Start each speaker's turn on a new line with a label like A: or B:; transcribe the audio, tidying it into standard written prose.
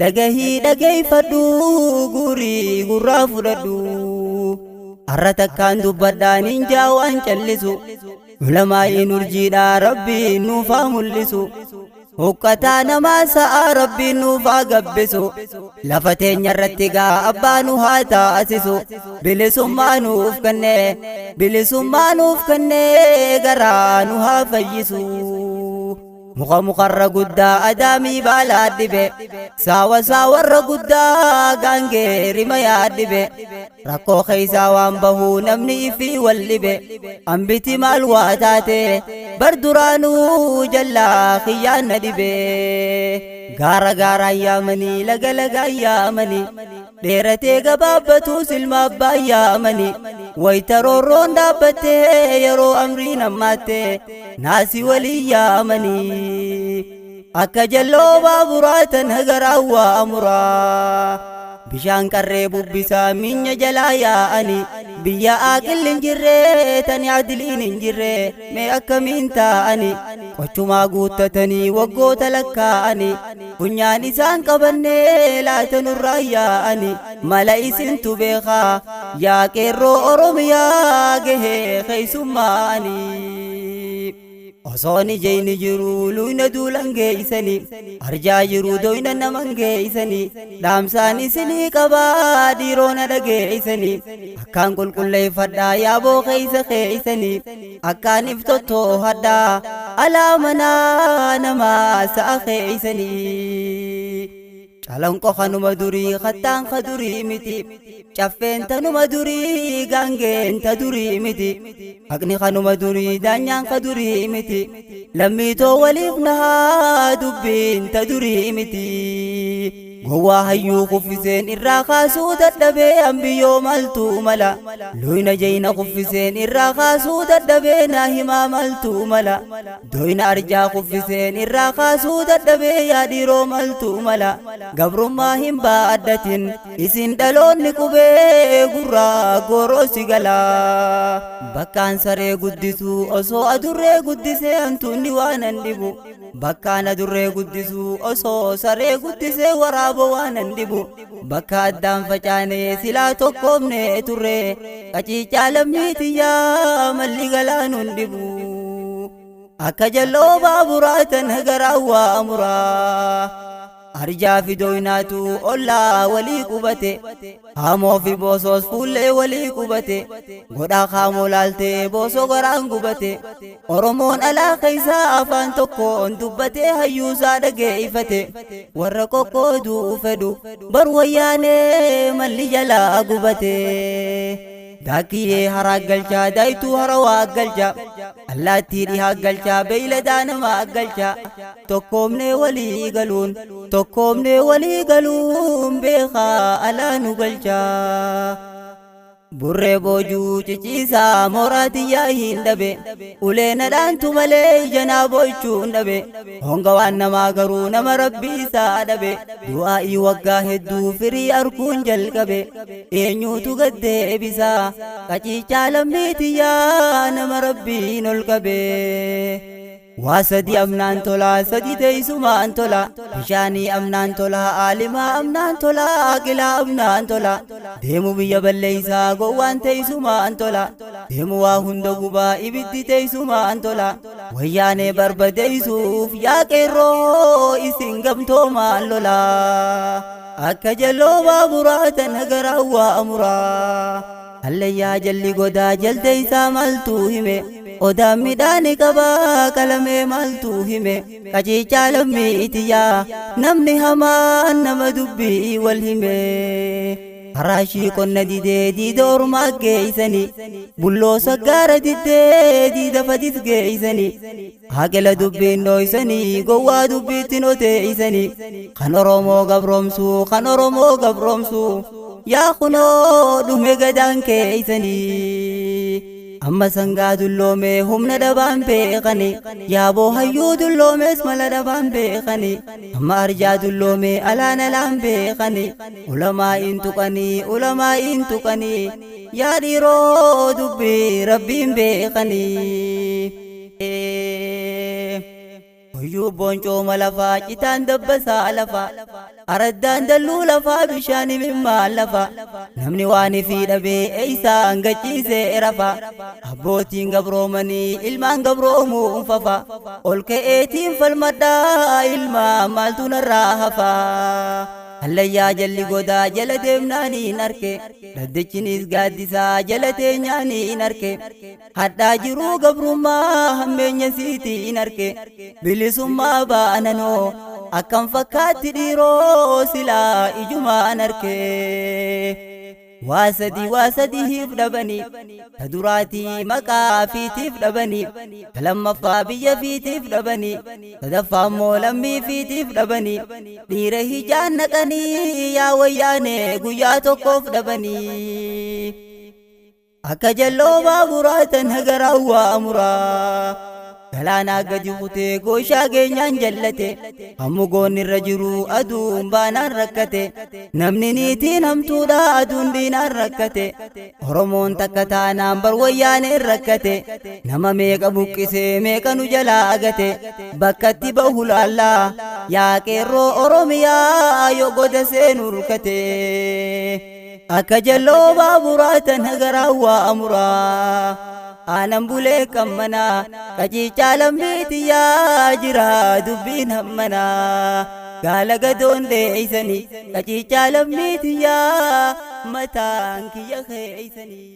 A: dhagahii fadhu gurii gurraa fudhadhu arratakkaan dubbadhaan hinjaa waan callisu ulamaa'iin urjiidhaa rabbiin nuufaa mul'isu hukkataa namaa sa'a rabbiin nuufaa gabbisu lafa teenya irratti gaa abbaa nu haa taasisu bilisummaa nuuf kennee garaa nu haa fayyisu mukarra guddaa adaamii baalaa dhibe saawarra guddaa gaangee rima yaadhibe rakkoo keessaa waan bahuu namni ifii wal dhibe ambiti maal waa taate bar duraanuu jallaa kiyyaan na dhibe gaara yaamanii laga yaamanii dheeratee gabaabbatu silma abbaa yaamanii wayita roorroon dhaabbattee yeroo amrii nammaatte naasii walii yaamanii akka jalloo baaburaatan hagaraa waa amuraa bishaan qarree bubbisaa minya jalaa yaa'anii biyya aaqilli hin jirre tani adiliin hin jirre mee akkamiin taa'anii qochumaa guuttatanii waggoota lakkaa'anii funyaan isaan qabannee laatanurraa yaa'anii mala isintu beekaa yaa qeerroo oromiyaa gahee keeysummaanii osoon ijeyni jiru luyna duulan geeysanii arjaa jiru doyna naman geeysanii dhaamsaan isinii qabaa dhiiroona dhageeysanii akkaan qulqulleeffadhaa yaaboo keeysa keeysanii akkaan iftottohadhaa alaa manaa namaa sa'a keeysanii calanqo kanuma durii kattaan ka durii miti caffeen tanuma durii gaangeen ta durii miti haqni kanuma durii daanyaan ka durii miti lammiitoo waliif nahaa dubbiin ta durii miti gowwaa hayyuu kuffiseen irraa kaasuu dadhabee ambiyyoo maltuu mala luyna jeyna kuffiseen irraa kaasuu dadhabee naa himaa maltuu mala doyna arjaa kuffiseen irraa kaasuu dadhabee yaa dhiiroo maltuu mala gabrummaa hin baaddatin isin dhaloonni qubee gurraa gooroosi galaa bakkaan saree guddisuu osoo adurree guddisee hantuunni waanan dhibu bakkaan adurree guddisuu osoo saree guddisee waraaboo waanan dhibu bakka addaan facaanee silaa tokkoomnee turre qaciicaa lammiitiyyaa malli galaanuun dhibu akka jalloo baaburaatan hagaraa waa amuraa arjaa fi doynaatu ollaa walii qubate haamoo fi boosoos fuullee walii qubate godhaa kaamoo laaltee boosoo garaan gubate oromoon alaa keeysaa afaan tokkoon dubbatee hayyuusaa dhageeyfate warra qoqqooduu fedhu bar wayyaanee malli jalaa gubate daakiyee haraa galchaa daayituu harawaa aggalcha allaattii dhihaa aggalchaa beeyladaa nama aggalcha tokkoomnee walii galuun beekaa alaa nu galchaa burree boojuu ciciisaa mooraatiyyaa hin dhabe uleenadhaantu malee janaa boochuun dhabe honga waan namaa garuu nama rabbii isaa dhabe du'aa'ii waggaa hedduu firii arkuun jalqabe eenyuutu gaddeebisaa qaciicaa lammiitiyyaa nama rabbiin ol qabe waa sadi amnaan tolaa sadi teeysumaan tola bishaanii amnaan tola aalimaa amnaan tola aqilaa amnaan tola deemu biyya balleeysaa gowwaan teeysumaan tola deemu waa hunda gubaa ibiddi teeysumaan tola wayyaanee barbadeeysuuf yaa qeerroo isin gamtoomaan lolaa akka jalloo baaburaatan hagaraa waa amuraa hallayyaa jalli godaa jaldeeysaa maltuu hime odaan midhaani qabaa qalamee maaltuu hime qaciicaa lammiitiyyaa namni hamaan nama dubbii wal hime haraashii qonna didee diida ormaa geeysanii bulloo saggaara diddee diida fadis geeysanii haqila dubbiin dhooysanii gowwaa dubbiitti noteeysanii kan oromoo gabroomsuu yaa kunoo dhume gadaan keeysanii amma sangaa dulloomee humna dhabaan beekani yaaboo hayyuu dulloomees mala dhabaan beekani amma arjaa dulloomee alaan alaan beekani ulamaa'iin tuqanii yaa dhiiroo dubbii rabbiin beekani Guyyuu boncoo malafa citaan dabbasaa lafa araddaan dalluu lafa bishaan imimmaan lafa namni waan ifii dhabee eeysaan gachiisee rafa abbootiin gabroomanii ilmaan gabroomuu unfafa ol ka'eetiin falmadhaa ilmaa maaltu narraa hafa hallayyaa jalli godaa jala deemnaaniin arke daddachinis gaaddisaa jala teenyaaniin arke hadhaa jiruu gabrummaa hammeenya siitiin arke bilisummaa baananoo akkam fakkaatti dhiiroo silaa ijumaan arke waasadi hiif dhabanii ta duraatii maqaa fiitiif dhabanii ta lammaffaa biyya fiitiif dhabanii sadaffaa immoo lammii fiitiif dhabanii dhiira hijaan naqanii yaa wayyaane guyyaa tokkoof dhabanii akka jalloo baaburaatan hagaraa waa muraa galaanaa gadi kutee gooshaa geenyaan jallate hammugoon irra jiru aduun baanaan rakkate namni niitiin hamtuudha aduun diinaan rakkate oromoon takka taanaan bar wayyaaneen rakkate nama meeqa buqqisee meeqa nu jalaa agate bakkatti bahu laallaa yaa qeerroo oromiyaa yoo goda seenu rukate akka jalloo baaburaatan hagaraa waa muraa aanan bulee kammanaa qaciicaa lammiitiyyaa jira dubbiin hammanaa gaala gadoon deeysanii qaciicaa lammiitiyyaa mataan kiyya keeysanii